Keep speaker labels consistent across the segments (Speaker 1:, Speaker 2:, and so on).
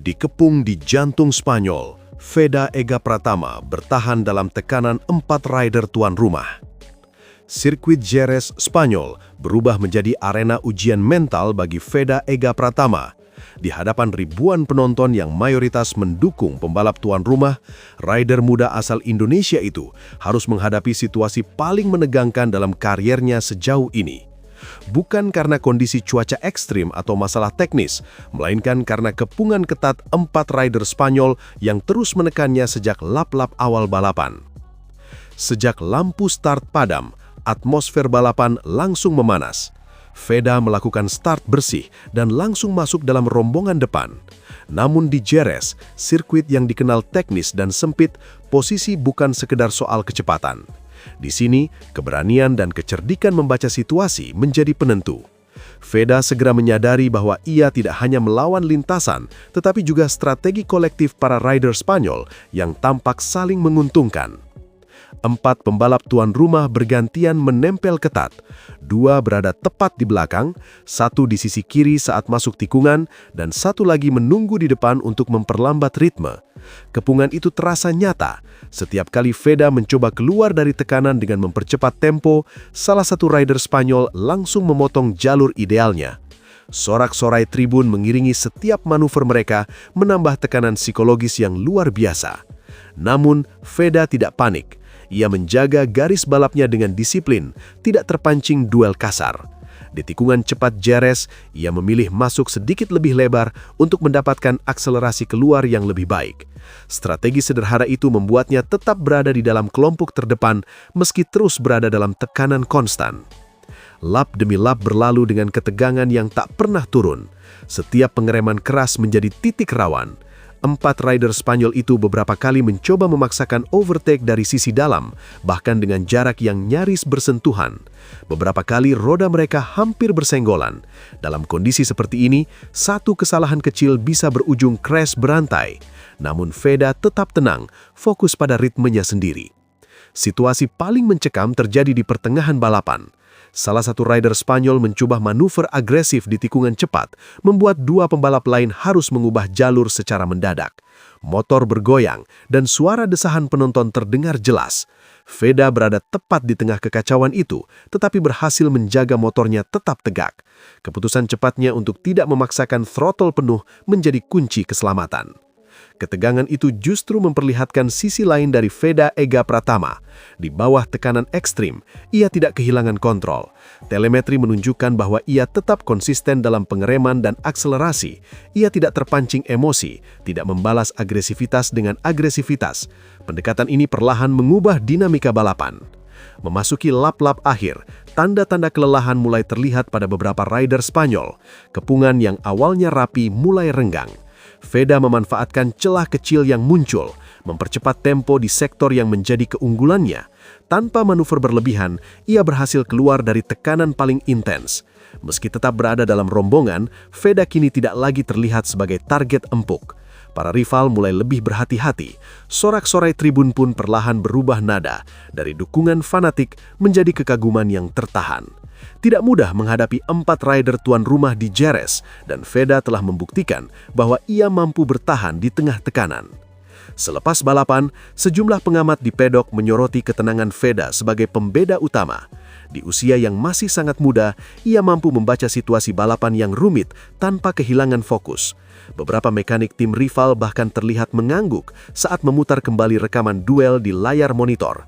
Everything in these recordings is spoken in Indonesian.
Speaker 1: Dikepung di jantung Spanyol, Veda Ega Pratama bertahan dalam tekanan 4 rider tuan rumah. Sirkuit Jerez, Spanyol berubah menjadi arena ujian mental bagi Veda Ega Pratama. Di hadapan ribuan penonton yang mayoritas mendukung pembalap tuan rumah, rider muda asal Indonesia itu harus menghadapi situasi paling menegangkan dalam kariernya sejauh ini. Bukan karena kondisi cuaca ekstrim atau masalah teknis, melainkan karena kepungan ketat 4 rider Spanyol yang terus menekannya sejak lap-lap awal balapan. Sejak lampu start padam, atmosfer balapan langsung memanas. Veda melakukan start bersih dan langsung masuk dalam rombongan depan. Namun di Jerez, sirkuit yang dikenal teknis dan sempit, posisi bukan sekedar soal kecepatan. Di sini, keberanian dan kecerdikan membaca situasi menjadi penentu. Veda segera menyadari bahwa ia tidak hanya melawan lintasan, tetapi juga strategi kolektif para rider Spanyol yang tampak saling menguntungkan. 4 pembalap tuan rumah bergantian menempel ketat. 2 berada tepat di belakang, 1 di sisi kiri saat masuk tikungan, dan 1 lagi menunggu di depan untuk memperlambat ritme. Kepungan itu terasa nyata. Setiap kali Veda mencoba keluar dari tekanan dengan mempercepat tempo, salah satu rider Spanyol langsung memotong jalur idealnya. Sorak-sorai tribun mengiringi setiap manuver mereka, menambah tekanan psikologis yang luar biasa. Namun, Veda tidak panik. Ia menjaga garis balapnya dengan disiplin, tidak terpancing duel kasar. Di tikungan cepat Jerez, ia memilih masuk sedikit lebih lebar untuk mendapatkan akselerasi keluar yang lebih baik. Strategi sederhana itu membuatnya tetap berada di dalam kelompok terdepan meski terus berada dalam tekanan konstan. Lap demi lap berlalu dengan ketegangan yang tak pernah turun. Setiap pengereman keras menjadi titik rawan. 4 rider Spanyol itu beberapa kali mencoba memaksakan overtake dari sisi dalam, bahkan dengan jarak yang nyaris bersentuhan. Beberapa kali roda mereka hampir bersenggolan. Dalam kondisi seperti ini, satu kesalahan kecil bisa berujung crash berantai. Namun Veda tetap tenang, fokus pada ritmenya sendiri. Situasi paling mencekam terjadi di pertengahan balapan. Salah satu rider Spanyol mencoba manuver agresif di tikungan cepat, membuat 2 pembalap lain harus mengubah jalur secara mendadak. Motor bergoyang, dan suara desahan penonton terdengar jelas. Veda berada tepat di tengah kekacauan itu, tetapi berhasil menjaga motornya tetap tegak. Keputusan cepatnya untuk tidak memaksakan throttle penuh menjadi kunci keselamatan. Ketegangan itu justru memperlihatkan sisi lain dari Veda Ega Pratama. Di bawah tekanan ekstrim, ia tidak kehilangan kontrol. Telemetri menunjukkan bahwa ia tetap konsisten dalam pengereman dan akselerasi. Ia tidak terpancing emosi, tidak membalas agresivitas dengan agresivitas. Pendekatan ini perlahan mengubah dinamika balapan. Memasuki lap-lap akhir, tanda-tanda kelelahan mulai terlihat pada beberapa rider Spanyol. Kepungan yang awalnya rapi mulai renggang. Veda memanfaatkan celah kecil yang muncul, mempercepat tempo di sektor yang menjadi keunggulannya. Tanpa manuver berlebihan, ia berhasil keluar dari tekanan paling intens. Meski tetap berada dalam rombongan, Veda kini tidak lagi terlihat sebagai target empuk. Para rival mulai lebih berhati-hati. Sorak-sorai tribun pun perlahan berubah nada, dari dukungan fanatik menjadi kekaguman yang tertahan. Tidak mudah menghadapi 4 rider tuan rumah di Jerez, dan Veda telah membuktikan bahwa ia mampu bertahan di tengah tekanan. Selepas balapan, sejumlah pengamat di pedok menyoroti ketenangan Veda sebagai pembeda utama. Di usia yang masih sangat muda, ia mampu membaca situasi balapan yang rumit tanpa kehilangan fokus. Beberapa mekanik tim rival bahkan terlihat mengangguk saat memutar kembali rekaman duel di layar monitor.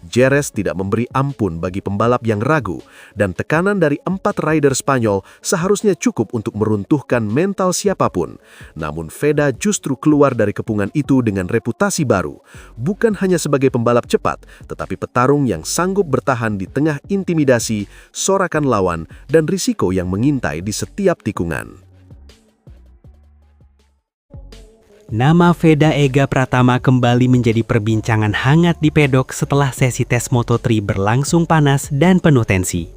Speaker 1: Jerez tidak memberi ampun bagi pembalap yang ragu, dan tekanan dari 4 rider Spanyol seharusnya cukup untuk meruntuhkan mental siapapun. Namun Veda justru keluar dari kepungan itu dengan reputasi baru, bukan hanya sebagai pembalap cepat, tetapi petarung yang sanggup bertahan di tengah intimidasi, sorakan lawan, dan risiko yang mengintai di setiap tikungan.
Speaker 2: Nama Veda Ega Pratama kembali menjadi perbincangan hangat di pedok setelah sesi tes Moto3 berlangsung panas dan penuh tensi.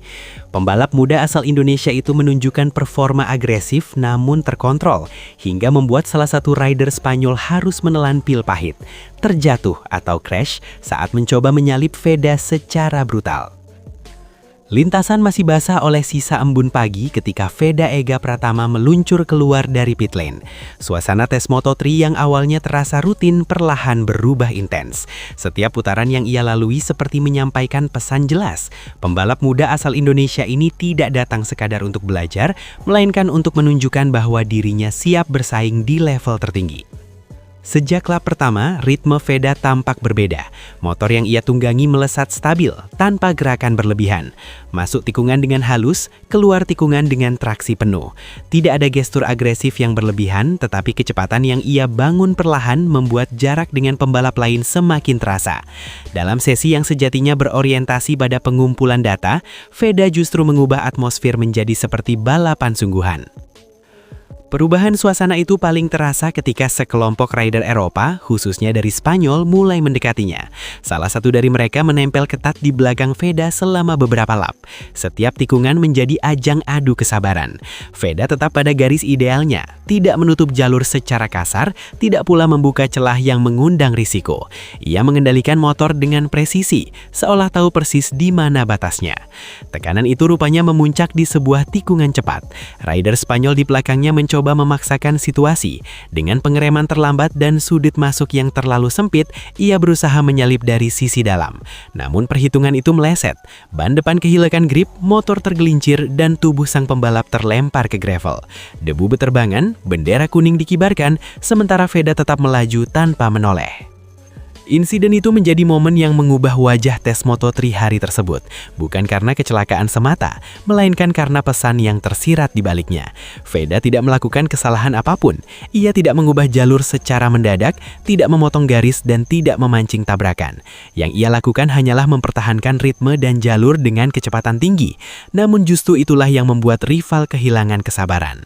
Speaker 2: Pembalap muda asal Indonesia itu menunjukkan performa agresif namun terkontrol, hingga membuat salah satu rider Spanyol harus menelan pil pahit, terjatuh atau crash saat mencoba menyalip Veda secara brutal. Lintasan masih basah oleh sisa embun pagi ketika Veda Ega Pratama meluncur keluar dari pit lane. Suasana tes Moto3 yang awalnya terasa rutin perlahan berubah intens. Setiap putaran yang ia lalui seperti menyampaikan pesan jelas. Pembalap muda asal Indonesia ini tidak datang sekadar untuk belajar, melainkan untuk menunjukkan bahwa dirinya siap bersaing di level tertinggi. Sejak lap pertama, ritme Veda tampak berbeda. Motor yang ia tunggangi melesat stabil, tanpa gerakan berlebihan. Masuk tikungan dengan halus, keluar tikungan dengan traksi penuh. Tidak ada gestur agresif yang berlebihan, tetapi kecepatan yang ia bangun perlahan membuat jarak dengan pembalap lain semakin terasa. Dalam sesi yang sejatinya berorientasi pada pengumpulan data, Veda justru mengubah atmosfer menjadi seperti balapan sungguhan. Perubahan suasana itu paling terasa ketika sekelompok rider Eropa, khususnya dari Spanyol, mulai mendekatinya. Salah satu dari mereka menempel ketat di belakang Veda selama beberapa lap. Setiap tikungan menjadi ajang adu kesabaran. Veda tetap pada garis idealnya, tidak menutup jalur secara kasar, tidak pula membuka celah yang mengundang risiko. Ia mengendalikan motor dengan presisi, seolah tahu persis di mana batasnya. Tekanan itu rupanya memuncak di sebuah tikungan cepat. Rider Spanyol di belakangnya mencoba memaksakan situasi. Dengan pengereman terlambat dan sudut masuk yang terlalu sempit, ia berusaha menyalip dari sisi dalam. Namun perhitungan itu meleset. Ban depan kehilangan grip, motor tergelincir, dan tubuh sang pembalap terlempar ke gravel. Debu beterbangan, bendera kuning dikibarkan, sementara Veda tetap melaju tanpa menoleh. Insiden itu menjadi momen yang mengubah wajah tes Moto3 hari tersebut, bukan karena kecelakaan semata, melainkan karena pesan yang tersirat di baliknya. Veda tidak melakukan kesalahan apapun, ia tidak mengubah jalur secara mendadak, tidak memotong garis dan tidak memancing tabrakan. Yang ia lakukan hanyalah mempertahankan ritme dan jalur dengan kecepatan tinggi, namun justru itulah yang membuat rival kehilangan kesabaran.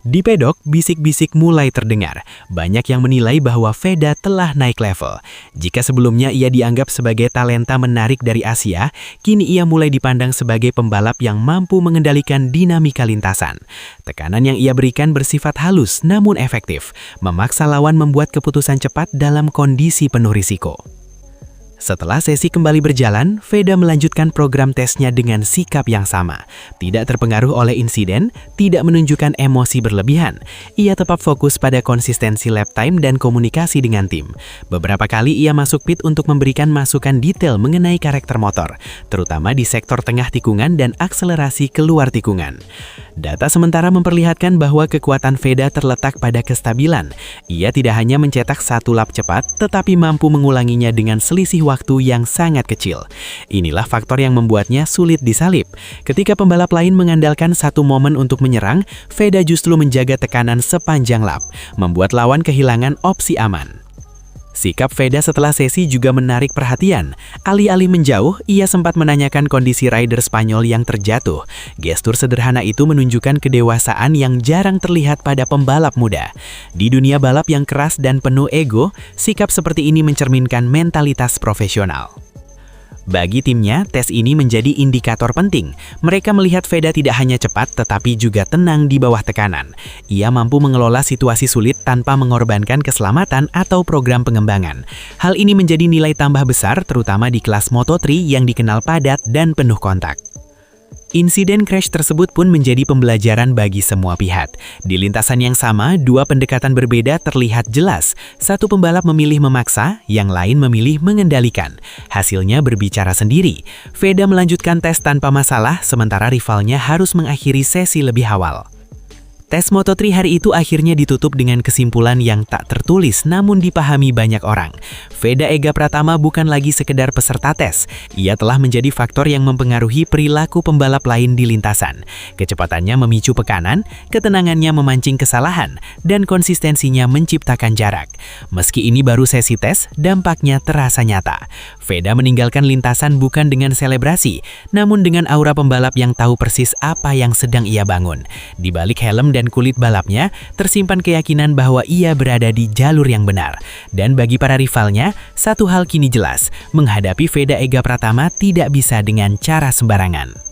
Speaker 2: Di pedok, bisik-bisik mulai terdengar. Banyak yang menilai bahwa Veda telah naik level. Jika sebelumnya ia dianggap sebagai talenta menarik dari Asia, kini ia mulai dipandang sebagai pembalap yang mampu mengendalikan dinamika lintasan. Tekanan yang ia berikan bersifat halus namun efektif, memaksa lawan membuat keputusan cepat dalam kondisi penuh risiko. Setelah sesi kembali berjalan, Veda melanjutkan program tesnya dengan sikap yang sama. Tidak terpengaruh oleh insiden, tidak menunjukkan emosi berlebihan. Ia tetap fokus pada konsistensi lap time dan komunikasi dengan tim. Beberapa kali ia masuk pit untuk memberikan masukan detail mengenai karakter motor, terutama di sektor tengah tikungan dan akselerasi keluar tikungan. Data sementara memperlihatkan bahwa kekuatan Veda terletak pada kestabilan. Ia tidak hanya mencetak satu lap cepat, tetapi mampu mengulanginya dengan selisih waktu yang sangat kecil. Inilah faktor yang membuatnya sulit disalip. Ketika pembalap lain mengandalkan satu momen untuk menyerang, Veda justru menjaga tekanan sepanjang lap, membuat lawan kehilangan opsi aman. Sikap Veda setelah sesi juga menarik perhatian. Alih-alih menjauh, ia sempat menanyakan kondisi rider Spanyol yang terjatuh. Gestur sederhana itu menunjukkan kedewasaan yang jarang terlihat pada pembalap muda. Di dunia balap yang keras dan penuh ego, sikap seperti ini mencerminkan mentalitas profesional. Bagi timnya, tes ini menjadi indikator penting. Mereka melihat Veda tidak hanya cepat, tetapi juga tenang di bawah tekanan. Ia mampu mengelola situasi sulit tanpa mengorbankan keselamatan atau program pengembangan. Hal ini menjadi nilai tambah besar, terutama di kelas Moto3 yang dikenal padat dan penuh kontak. Insiden crash tersebut pun menjadi pembelajaran bagi semua pihak. Di lintasan yang sama, dua pendekatan berbeda terlihat jelas. Satu pembalap memilih memaksa, yang lain memilih mengendalikan. Hasilnya berbicara sendiri. Veda melanjutkan tes tanpa masalah, sementara rivalnya harus mengakhiri sesi lebih awal. Tes Moto3 hari itu akhirnya ditutup dengan kesimpulan yang tak tertulis namun dipahami banyak orang. Veda Ega Pratama bukan lagi sekedar peserta tes. Ia telah menjadi faktor yang mempengaruhi perilaku pembalap lain di lintasan. Kecepatannya memicu pekanan, ketenangannya memancing kesalahan, dan konsistensinya menciptakan jarak. Meski ini baru sesi tes, dampaknya terasa nyata. Veda meninggalkan lintasan bukan dengan selebrasi, namun dengan aura pembalap yang tahu persis apa yang sedang ia bangun. Di balik helm dan kulit balapnya, tersimpan keyakinan bahwa ia berada di jalur yang benar. Dan bagi para rivalnya, satu hal kini jelas, menghadapi Veda Ega Pratama tidak bisa dengan cara sembarangan.